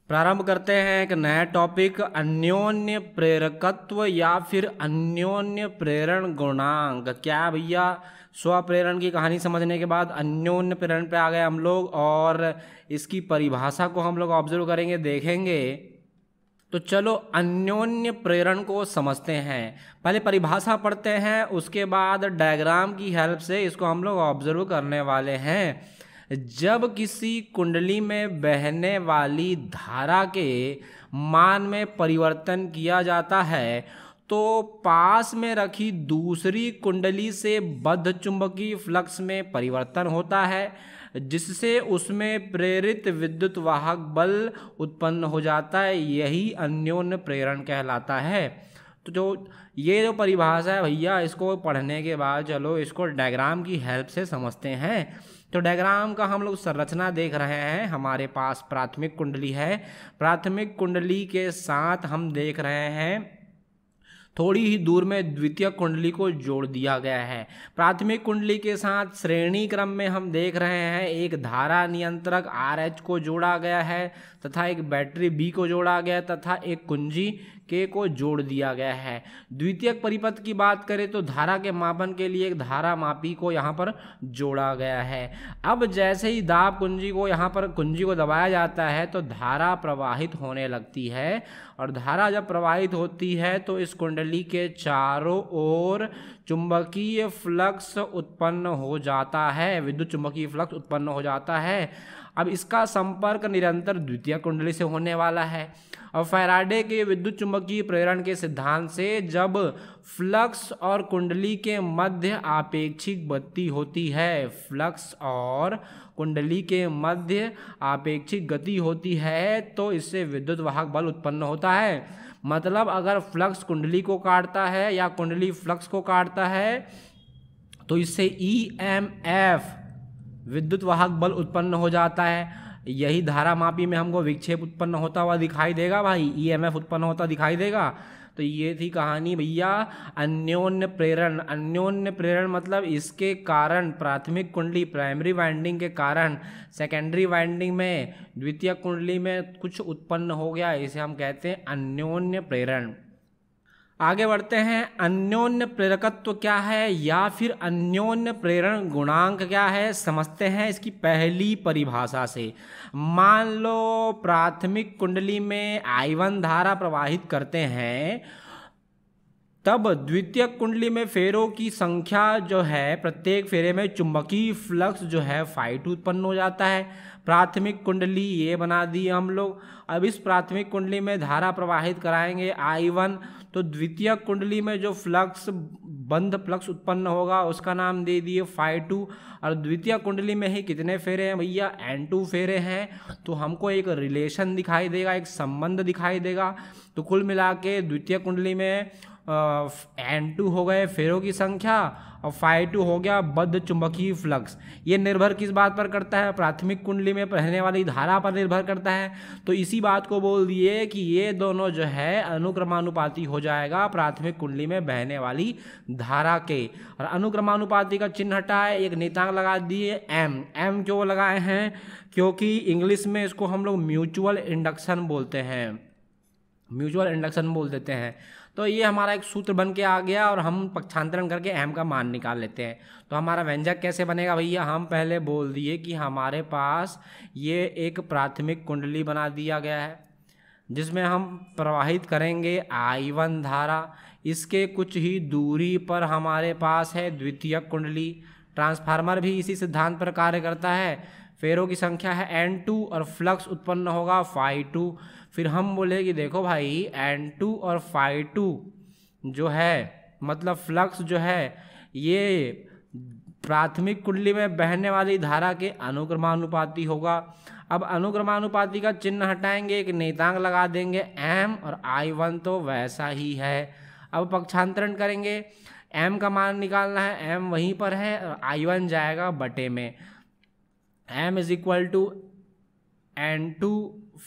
प्रारंभ करते हैं एक नया टॉपिक, अन्योन्य प्रेरकत्व या फिर अन्योन्य प्रेरण गुणांक। क्या भैया, स्वप्रेरण की कहानी समझने के बाद अन्योन्य प्रेरण पे आ गए हम लोग और इसकी परिभाषा को हम लोग ऑब्जर्व करेंगे, देखेंगे। तो चलो अन्योन्य प्रेरण को समझते हैं। पहले परिभाषा पढ़ते हैं, उसके बाद डायग्राम की हेल्प से इसको हम लोग ऑब्जर्व करने वाले हैं। जब किसी कुंडली में बहने वाली धारा के मान में परिवर्तन किया जाता है तो पास में रखी दूसरी कुंडली से बद्ध चुंबकीय फ्लक्स में परिवर्तन होता है, जिससे उसमें प्रेरित विद्युत वाहक बल उत्पन्न हो जाता है। यही अन्योन्य प्रेरण कहलाता है। तो ये जो परिभाषा है भैया, इसको पढ़ने के बाद चलो इसको डायग्राम की हेल्प से समझते हैं। तो डायग्राम का हम लोग संरचना देख रहे हैं। हमारे पास प्राथमिक कुंडली है, प्राथमिक कुंडली के साथ हम देख रहे हैं थोड़ी ही दूर में द्वितीय कुंडली को जोड़ दिया गया है। प्राथमिक कुंडली के साथ श्रेणी क्रम में हम देख रहे हैं एक धारा नियंत्रक RH को जोड़ा गया है तथा एक बैटरी B को जोड़ा गया तथा एक कुंजी K को जोड़ दिया गया है। द्वितीयक परिपथ की बात करें तो धारा के मापन के लिए एक धारा मापी को यहाँ पर जोड़ा गया है। अब जैसे ही दाब कुंजी को यहाँ पर कुंजी को दबाया जाता है तो धारा प्रवाहित होने लगती है, और धारा जब प्रवाहित होती है तो इस कुंडली के चारों ओर चुंबकीय फ्लक्स उत्पन्न हो जाता है, विद्युत चुंबकीय फ्लक्स उत्पन्न हो जाता है। अब इसका संपर्क निरंतर द्वितीय कुंडली से होने वाला है। और फैराडे के विद्युत चुंबकीय प्रेरण के सिद्धांत से जब फ्लक्स और कुंडली के मध्य आपेक्षिक गति होती है, फ्लक्स और कुंडली के मध्य आपेक्षिक गति होती है तो इससे विद्युत वाहक बल उत्पन्न होता है। मतलब अगर फ्लक्स कुंडली को काटता है या कुंडली फ्लक्स को काटता है तो इससे EMF विद्युत वाहक बल उत्पन्न हो जाता है। यही धारा मापी में हमको विक्षेप उत्पन्न होता हुआ दिखाई देगा भाई, EMF उत्पन्न होता दिखाई देगा। तो ये थी कहानी भैया अन्योन्य प्रेरण। अन्योन्य प्रेरण मतलब इसके कारण प्राथमिक कुंडली प्राइमरी वाइंडिंग के कारण सेकेंडरी वाइंडिंग में द्वितीय कुंडली में कुछ उत्पन्न हो गया, इसे हम कहते हैं अन्योन्य प्रेरण। आगे बढ़ते हैं, अन्योन्य प्रेरकत्व क्या है या फिर अन्योन्य प्रेरण गुणांक क्या है, समझते हैं इसकी पहली परिभाषा से। मान लो प्राथमिक कुंडली में I1 धारा प्रवाहित करते हैं, तब द्वितीय कुंडली में फेरों की संख्या जो है, प्रत्येक फेरे में चुंबकीय फ्लक्स जो है ∅2 उत्पन्न हो जाता है। प्राथमिक कुंडली ये बना दी हम लोग। अब इस प्राथमिक कुंडली में धारा प्रवाहित कराएंगे I1, तो द्वितीय कुंडली में जो फ्लक्स बंद फ्लक्स उत्पन्न होगा उसका नाम दे दिए ∅2। और द्वितीय कुंडली में ही कितने फेरे हैं भैया, N2 फेरे हैं। तो हमको एक रिलेशन दिखाई देगा, एक संबंध दिखाई देगा। तो कुल मिला के द्वितीय कुंडली में N2 हो गए फेरों की संख्या और ∅2 हो गया बद्ध चुंबकीय फ्लक्स। ये निर्भर किस बात पर करता है, प्राथमिक कुंडली में बहने वाली धारा पर निर्भर करता है। तो इसी बात को बोल दिए कि ये दोनों जो है अनुक्रमानुपाती हो जाएगा प्राथमिक कुंडली में बहने वाली धारा के। और अनुक्रमानुपाती का चिन्ह हटाए, एक नियतांक लगा दिए M क्यों लगाए हैं, क्योंकि इंग्लिश में इसको हम लोग म्यूचुअल इंडक्शन बोलते हैं, म्यूचुअल इंडक्शन बोल देते हैं। तो ये हमारा एक सूत्र बन के आ गया और हम पक्षांतरण करके M का मान निकाल लेते हैं। तो हमारा व्यंजक कैसे बनेगा भैया, हम पहले बोल दिए कि हमारे पास ये एक प्राथमिक कुंडली बना दिया गया है जिसमें हम प्रवाहित करेंगे I1 धारा। इसके कुछ ही दूरी पर हमारे पास है द्वितीय कुंडली। ट्रांसफार्मर भी इसी सिद्धांत पर कार्य करता है। फेरों की संख्या है N2 और फ्लक्स उत्पन्न होगा ∅2। फिर हम बोले कि देखो भाई N2 और ∅2 जो है मतलब फ्लक्स जो है ये प्राथमिक कुंडली में बहने वाली धारा के अनुक्रमानुपाती होगा। अब अनुक्रमानुपाती का चिन्ह हटाएंगे, एक नियतांक लगा देंगे M, और I1 तो वैसा ही है। अब पक्षांतरण करेंगे, M का मान निकालना है, M वहीं पर है और I1 जाएगा बटे में। M is equal to N2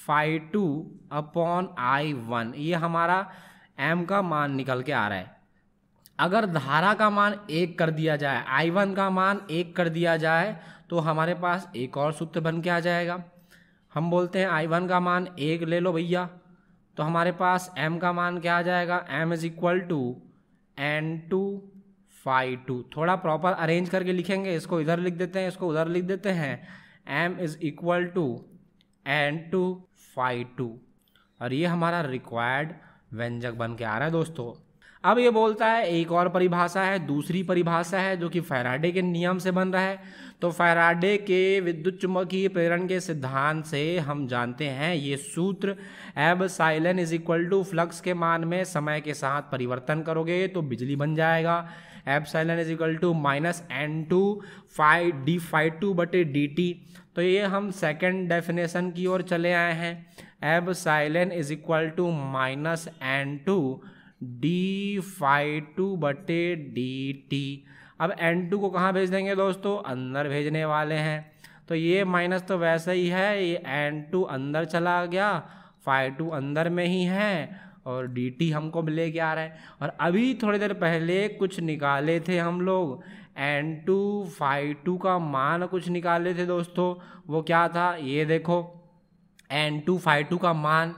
∅2 upon I1, ये हमारा M का मान निकल के आ रहा है। अगर धारा का मान 1 कर दिया जाए, I1 का मान 1 कर दिया जाए तो हमारे पास एक और सूत्र बन के आ जाएगा। हम बोलते हैं I1 का मान 1 ले लो भैया, तो हमारे पास m का मान क्या आ जाएगा, m is equal to N2 phi2। थोड़ा प्रॉपर अरेंज करके लिखेंगे, इसको इधर लिख देते हैं, इसको उधर लिख देते हैं। m is equal to N2 phi2, और ये हमारा रिक्वायर्ड व्यंजक बन के आ रहा है दोस्तों। अब ये बोलता है एक और परिभाषा है, दूसरी परिभाषा है जो कि फैराडे के नियम से बन रहा है। तो फैराडे के विद्युत चुम्बकीय प्रेरण के सिद्धांत से हम जानते हैं ये सूत्र, epsilon is equal to flux के मान में समय के साथ परिवर्तन करोगे तो बिजली बन जाएगा। Epsilon is equal to minus N2 phi D phi two बटे डी टी। तो ये हम सेकेंड डेफिनेशन की ओर चले आए हैं। Epsilon is equal to minus N2 D phi two बटे डी टी। अब N2 को कहाँ भेज देंगे दोस्तों, अंदर भेजने वाले हैं। तो ये माइनस तो वैसा ही है, ये N2 अंदर चला गया, फाई टू अंदर में ही है, और dt हमको ले के आ रहा है। और अभी थोड़ी देर पहले कुछ निकाले थे हम लोग, N2 phi2 का मान कुछ निकाले थे दोस्तों। वो क्या था, ये देखो N2 phi2 का मान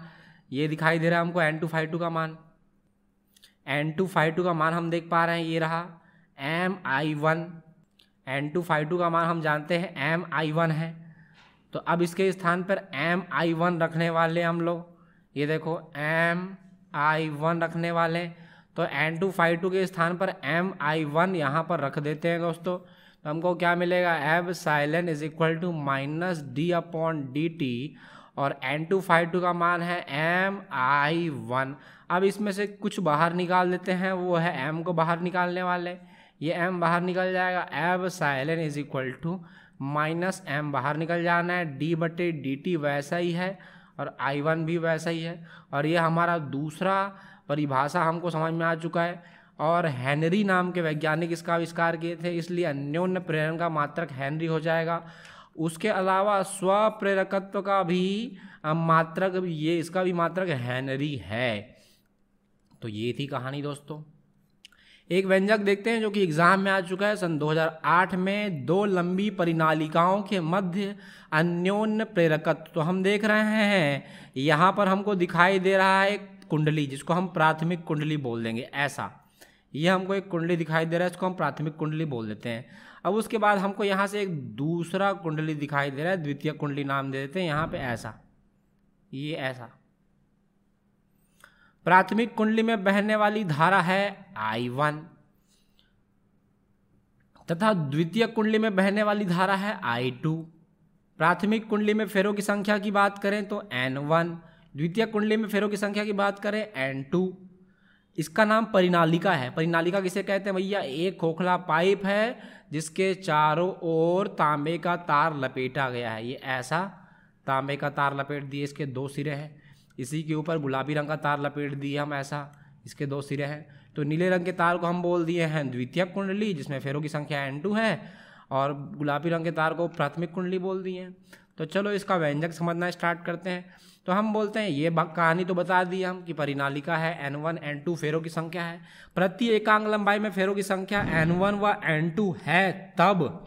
ये दिखाई दे रहा है हमको। N2 phi2 का मान, N2 phi2 का मान हम देख पा रहे हैं, ये रहा mi1। N2 phi2 का मान हम जानते हैं mi1 है। तो अब इसके स्थान पर mi1 रखने वाले हम लोग, ये देखो mi1 रखने वाले। तो N2 phi2 के स्थान पर mi1 यहाँ पर रख देते हैं दोस्तों। तो हमको क्या मिलेगा, epsilon is equal to minus D upon D T, और N2 phi2 का मान है mi1। अब इसमें से कुछ बाहर निकाल देते हैं, वो है m को बाहर निकालने वाले, ये m बाहर निकल जाएगा। Epsilon is equal to minus m बाहर निकल जाना है, d बटे डी टी वैसा ही है, और I1 भी वैसा ही है। और ये हमारा दूसरा परिभाषा हमको समझ में आ चुका है। और हेनरी नाम के वैज्ञानिक इसका आविष्कार किए थे, इसलिए अन्योन्य प्रेरण का मात्रक हेनरी हो जाएगा। उसके अलावा स्वप्रेरकत्व का भी मात्रक, ये इसका भी मात्रक हेनरी है। तो ये थी कहानी दोस्तों। एक व्यंजक देखते हैं जो कि एग्जाम में आ चुका है सन 2008 में, दो लंबी परिनालिकाओं के मध्य अन्योन्य प्रेरकत्व। तो हम देख रहे हैं यहाँ पर हमको दिखाई दे रहा है एक कुंडली, जिसको हम प्राथमिक कुंडली बोल देंगे। ऐसा ये हमको एक कुंडली दिखाई दे रहा है, इसको हम प्राथमिक कुंडली बोल देते हैं। अब उसके बाद हमको यहाँ से एक दूसरा कुंडली दिखाई दे रहा है, द्वितीय कुंडली नाम दे देते हैं यहाँ पे। ऐसा, ये ऐसा प्राथमिक कुंडली में बहने वाली धारा है I1, तथा द्वितीय कुंडली में बहने वाली धारा है I2। प्राथमिक कुंडली में फेरों की संख्या की बात करें तो N1, द्वितीय कुंडली में फेरों की संख्या की बात करें N2। इसका नाम परिनालिका है। परिनालिका किसे कहते हैं भैया, एक खोखला पाइप है जिसके चारों ओर तांबे का तार लपेटा गया है। ये ऐसा तांबे का तार लपेट दिए, इसके दो सिरे हैं। इसी के ऊपर गुलाबी रंग का तार लपेट दिए हम, ऐसा, इसके दो सिरे हैं। तो नीले रंग के तार को हम बोल दिए हैं द्वितीय कुंडली, जिसमें फेरों की संख्या N2 है, और गुलाबी रंग के तार को प्राथमिक कुंडली बोल दिए हैं। तो चलो इसका व्यंजक समझना स्टार्ट करते हैं। तो हम बोलते हैं, ये कहानी तो बता दी हम कि परिनालिका है, N1 N2 फेरों की संख्या है। प्रति एकांक लंबाई में फेरों की संख्या N1 व N2 है तब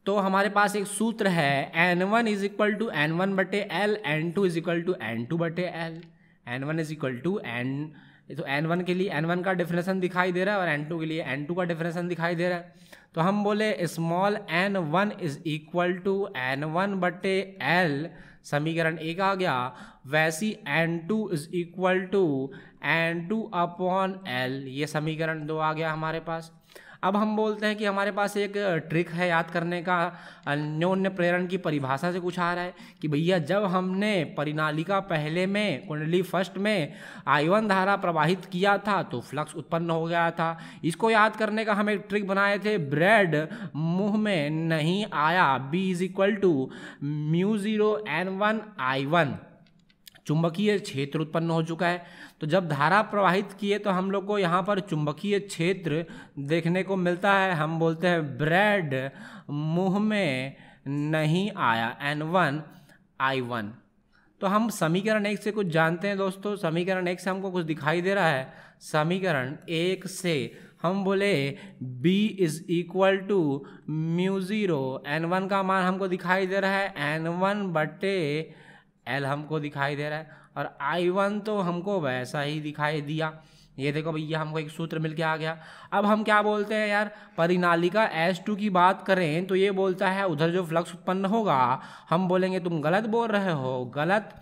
तो हमारे पास एक सूत्र है, N1 is equal to N1 बटे L, N2 is equal to N2 बटे L। N1 is equal to N, तो N1 के लिए N1 का डेफिनेशन दिखाई दे रहा है, और N2 के लिए N2 का डेफिनेशन दिखाई दे रहा है। तो हम बोले small n1 is equal to N1 बटे L, समीकरण 1 आ गया। वैसी N2 is equal to N2 upon L, ये समीकरण 2 आ गया हमारे पास। अब हम बोलते हैं कि हमारे पास एक ट्रिक है याद करने का। अन्योन्य प्रेरण की परिभाषा से कुछ आ रहा है कि भैया जब हमने परिनालिका पहले में, कुंडली फर्स्ट में I1 धारा प्रवाहित किया था तो फ्लक्स उत्पन्न हो गया था। इसको याद करने का हम एक ट्रिक बनाए थे, ब्रेड मुंह में नहीं आया, B is equal to μ0 N1 I1। चुंबकीय क्षेत्र उत्पन्न हो चुका है। तो जब धारा प्रवाहित किए तो हम लोग को यहाँ पर चुंबकीय क्षेत्र देखने को मिलता है। हम बोलते हैं ब्रेड मुंह में नहीं आया, N1 I1। तो हम समीकरण 1 से कुछ जानते हैं दोस्तों। समीकरण 1 से हमको कुछ दिखाई दे रहा है। समीकरण 1 से हम बोले B is equal to mu zero, N1 का मान हमको दिखाई दे रहा है N1 बटे L हमको दिखाई दे रहा है, और I1 तो हमको वैसा ही दिखाई दिया। ये देखो भैया हमको एक सूत्र मिल के आ गया। अब हम क्या बोलते हैं यार, परिनालिका S2 की बात करें तो ये बोलता है उधर जो फ्लक्स उत्पन्न होगा, हम बोलेंगे तुम गलत बोल रहे हो, गलत,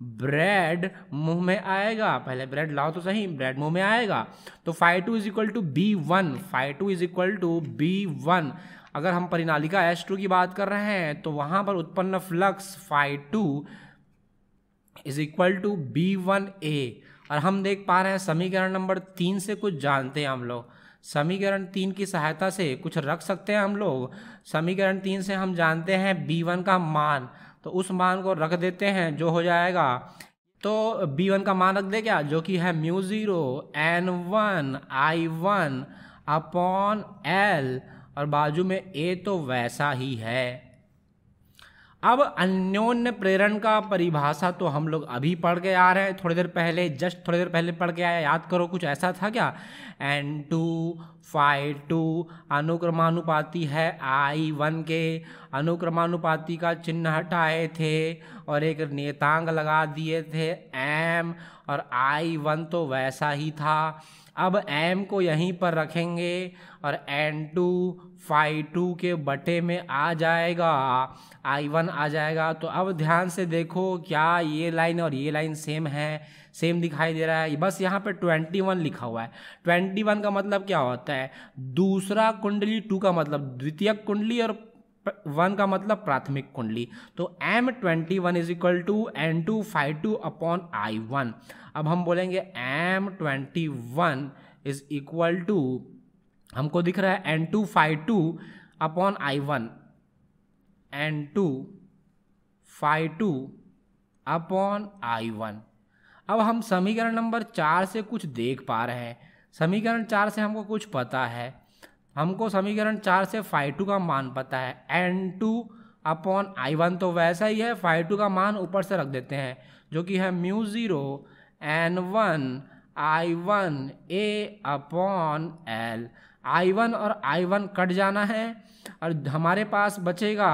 ब्रेड मुंह में आएगा, पहले ब्रेड लाओ तो सही, ब्रेड मुंह में आएगा। तो φ2 is equal to B1, φ2 is equal to B1। अगर हम परिनालिका S2 की बात कर रहे हैं तो वहां पर उत्पन्न flux φ2 is equal to B1A। और हम देख पा रहे हैं समीकरण नंबर 3 से कुछ जानते हैं हम लोग, समीकरण 3 की सहायता से कुछ रख सकते हैं हम लोग। समीकरण 3 से हम जानते हैं B1 का मान, तो उस मान को रख देते हैं जो हो जाएगा, तो B1 का मान रख दे क्या, जो कि है mu zero N1 I1 upon L, और बाजू में A तो वैसा ही है। अब अन्योन्य प्रेरण का परिभाषा तो हम लोग अभी पढ़ के आ रहे हैं, थोड़ी देर पहले, जस्ट थोड़ी देर पहले पढ़ के आया, याद करो कुछ ऐसा था क्या, N2 φ2 अनुक्रमानुपाती है I1 के, अनुक्रमानुपाती का चिन्ह हटाए थे और एक नियतांक लगा दिए थे M, और I1 तो वैसा ही था। अब M को यहीं पर रखेंगे और N2 φ2 के बटे में आ जाएगा, I1 आ जाएगा। तो अब ध्यान से देखो, क्या ये लाइन और ये लाइन सेम है, सेम दिखाई दे रहा है, बस यहाँ पे 21 लिखा हुआ है। 21 का मतलब क्या होता है, दूसरा कुंडली, 2 का मतलब द्वितीयक कुंडली, और 1 का मतलब प्राथमिक कुंडली। तो M21 is equal to N2 φ2 upon I1। अब हम बोलेंगे M21 इज इक्वल टू, हमको दिख रहा है N2 φ2 upon I1, N2 φ2 upon I1। अब हम समीकरण नंबर 4 से कुछ देख पा रहे हैं, समीकरण 4 से हमको कुछ पता है, हमको समीकरण 4 से φ2 का मान पता है, N2 अपॉन I1 तो वैसा ही है, φ2 का मान ऊपर से रख देते हैं जो कि है mu zero N1 I1 A upon L। I1 और I1 कट जाना है और हमारे पास बचेगा,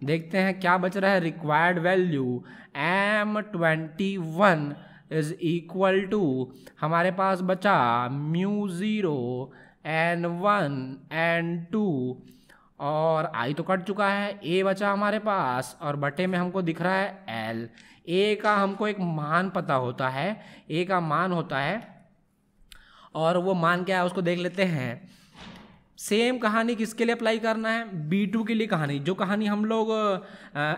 देखते हैं क्या बच रहा है, required value M21 is equal to, हमारे पास बचा म्यू ज़ीरो N1 N2, और I तो कट चुका है, A बचा हमारे पास, और बटे में हमको दिख रहा है L। A का हमको एक मान पता होता है, A का मान होता है, और वो मान क्या है उसको देख लेते हैं। सेम कहानी किसके लिए अप्लाई करना है, B2 के लिए कहानी, जो कहानी हम लोग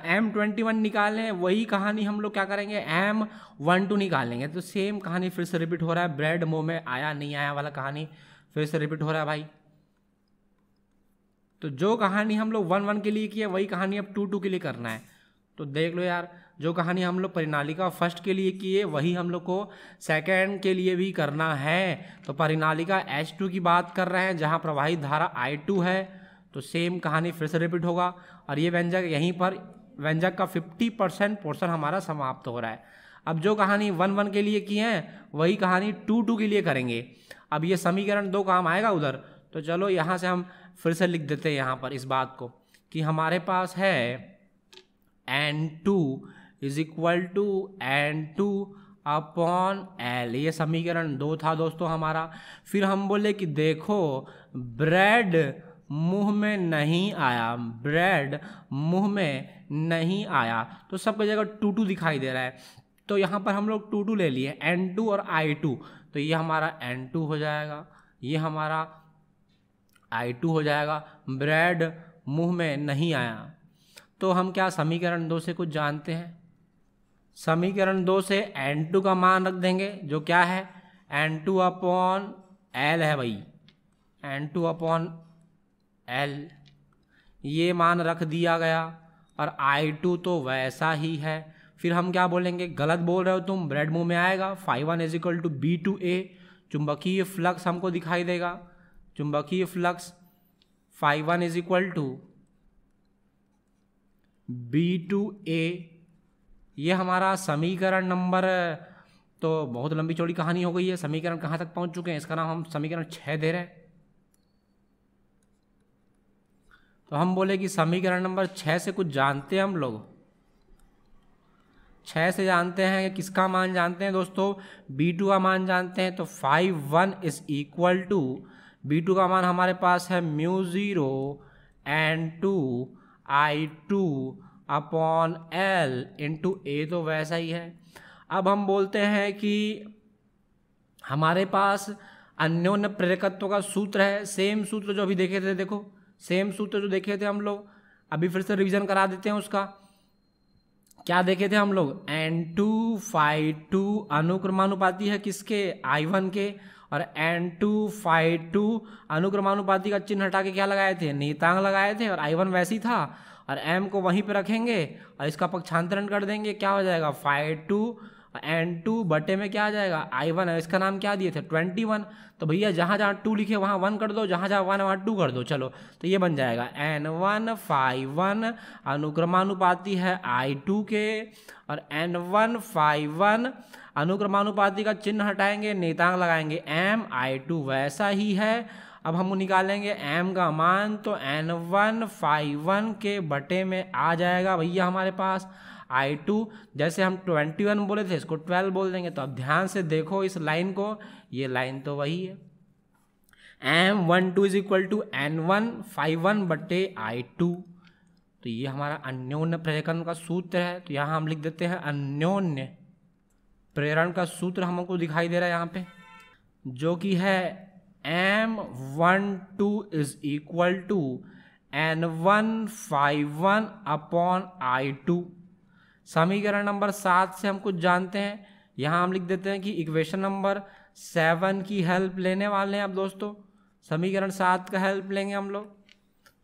M21 निकालें वही कहानी हम लोग क्या करेंगे M12 निकालेंगे। तो सेम कहानी फिर से रिपीट हो रहा है, ब्रेड मुंह में आया नहीं आया वाला कहानी फिर से रिपीट हो रहा है भाई। तो जो कहानी हम लोग 1-1 के लिए की है वही कहानी अब 2-2 के लिए करना है। तो देख लो यार, जो कहानी हम लोग परिनालिका फर्स्ट के लिए की है वही हम लोग को सेकंड के लिए भी करना है। तो परिनालिका H2 की बात कर रहे हैं जहां प्रवाहित धारा I2 है, तो सेम कहानी फिर से रिपीट होगा, और ये व्यंजक यहीं पर व्यंजक का 50% पोर्शन हमारा समाप्त हो रहा है। अब जो कहानी 1-1 के लिए की है वही कहानी 2-2 के लिए करेंगे। अब ये समीकरण 2 काम आएगा उधर, तो चलो यहाँ से हम फिर से लिख देते हैं यहाँ पर इस बात को कि हमारे पास है N2 is equal to N2 upon L, ये समीकरण 2 था दोस्तों हमारा। फिर हम बोले कि देखो ब्रेड मुंह में नहीं आया, ब्रेड मुंह में नहीं आया, तो सबकी जगह 2-2 दिखाई दे रहा है, तो यहाँ पर हम लोग 2-2 ले लिए, N2 और I2, तो ये हमारा N2 हो जाएगा, ये हमारा I2 हो जाएगा, ब्रेड मुंह में नहीं आया। तो हम क्या समीकरण 2 से कुछ जानते हैं, समीकरण 2 से N2 का मान रख देंगे जो क्या है N2 अपॉन L है भाई, N2 अपॉन L, ये मान रख दिया गया, और I2 तो वैसा ही है। फिर हम क्या बोलेंगे, गलत बोल रहे हो तुम, ब्रेड मुंह में आएगा, φ1 इज इक्वल टू B2A, चुंबकीय फ्लक्स हमको दिखाई देगा, चुंबकीय flux φ1 is equal to B2A, ये हमारा समीकरण नंबर, तो बहुत लंबी चौड़ी कहानी हो गई है, समीकरण कहाँ तक पहुँच चुके हैं, इसका नाम हम समीकरण 6 दे रहे हैं। तो हम बोले कि समीकरण नंबर 6 से कुछ जानते हैं हम लोग। 6 से जानते हैं कि किसका मान जानते हैं दोस्तों, B2 का मान जानते हैं। तो 5 1 इज इक्वल टू B2 का मान हमारे पास है μ0 N2 I2 upon L into A, तो वैसा ही है। अब हम बोलते हैं कि हमारे पास अन्योन्य प्रेरकत्व का सूत्र है, सेम सूत्र जो अभी देखे थे, देखो सेम सूत्र जो देखे थे हम लोग, अभी फिर से रिवीजन करा देते हैं उसका। क्या देखे थे हम लोग, N2 Phi2 अनुक्रमानुपाती है किसके, I1 के, और N2 Phi2 अनुक्रमानुपाती का चिन्ह हटा के क्या लगाए थे, नियतांक लगाए थे, और I1 वैसी था, और M को वहीं पे रखेंगे और इसका पक्षांतरण कर देंगे, क्या हो जाएगा Phi2 N2 बटे में क्या आ जाएगा I1 है, इसका नाम क्या दिए थे 21। तो भैया जहाँ जहाँ 2 लिखे वहाँ 1 कर दो, जहाँ जहाँ 1 वहाँ 2 कर दो। चलो तो ये बन जाएगा N1 Phi1 अनुक्रमानुपाती है I2 के, और N1 Phi1 अनुक्रमानुपाती का चिन्ह हटाएंगे, नियतांक लगाएंगे M, I2 वैसा ही है। अब हम निकालेंगे M का मान, तो N1 Phi1 के बटे में आ जाएगा भैया हमारे पास I2, जैसे हम 21 बोले थे इसको 12 बोल देंगे। तो अब ध्यान से देखो इस लाइन को, ये लाइन तो वही है, M12 is equal to N1 Phi1 बटे I2। तो ये हमारा अन्योन्य प्रेरण का सूत्र है। तो यहाँ हम लिख देते हैं अन्योन्य प्रेरण का सूत्र हमको दिखाई दे रहा है यहाँ पे, जो कि है M12 is equal to N1 Phi1 upon I2। समीकरण नंबर 7 से हम कुछ जानते हैं, यहाँ हम लिख देते हैं कि इक्वेशन नंबर 7 की हेल्प लेने वाले हैं। अब दोस्तों समीकरण 7 का हेल्प लेंगे हम लोग।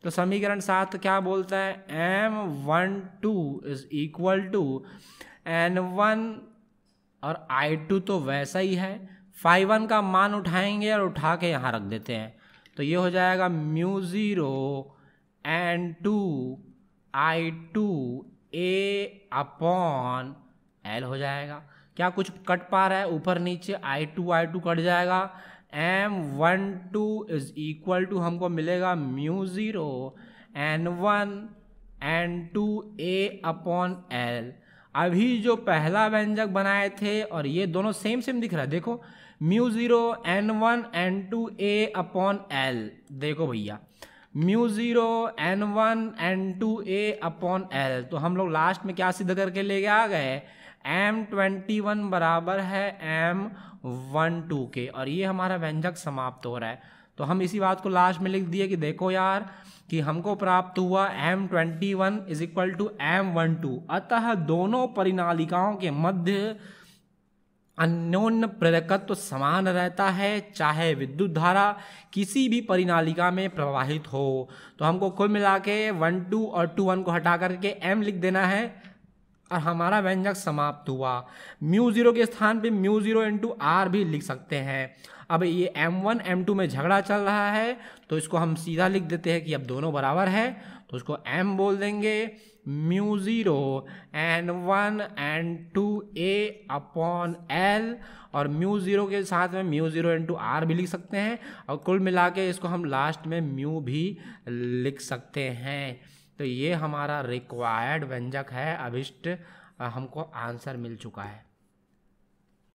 तो समीकरण 7 क्या बोलता है, M12 is equal to N1 और I2 तो वैसा ही है, Phi1 का मान उठाएंगे और उठा के यहाँ रख देते हैं। तो ये हो जाएगा μ0 N2 I2 A upon L हो जाएगा। क्या कुछ कट पा रहा है, ऊपर नीचे I2 कट जाएगा। M12 इज इक्वल टू हमको मिलेगा μ0 N1 N2 A upon L। अभी जो पहला व्यंजक बनाए थे और ये दोनों सेम दिख रहा है, देखो μ0 N1 N2 A upon L, देखो भैया μ0 N1 N2 A upon L। तो हम लोग लास्ट में क्या सिद्ध करके ले आ गए, M21 बराबर है M12 के, और ये हमारा व्यंजक समाप्त हो रहा है। तो हम इसी बात को लास्ट में लिख दिए कि देखो यार कि हमको प्राप्त हुआ M21 is equal to M12। अतः दोनों परिनालिकाओं के मध्य अन्योन्य प्रेरकत्व समान रहता है, चाहे विद्युत धारा किसी भी परिनालिका में प्रवाहित हो। तो हमको कुल मिला के 1 2 और 2 1 को हटा करके M लिख देना है और हमारा व्यंजक समाप्त हुआ। μ0 के स्थान पे μ0 इंटू R भी लिख सकते हैं। अब ये M1 M2 में झगड़ा चल रहा है तो इसको हम सीधा लिख देते हैं कि अब दोनों बराबर है, तो उसको M बोल देंगे μ0 N1 N2 A upon L, और μ0 के साथ में μ0 इंटू R भी लिख सकते हैं, और कुल मिला के इसको हम लास्ट में म्यू भी लिख सकते हैं। तो ये हमारा रिक्वायर्ड व्यंजक है, अभिष्ट हमको आंसर मिल चुका है।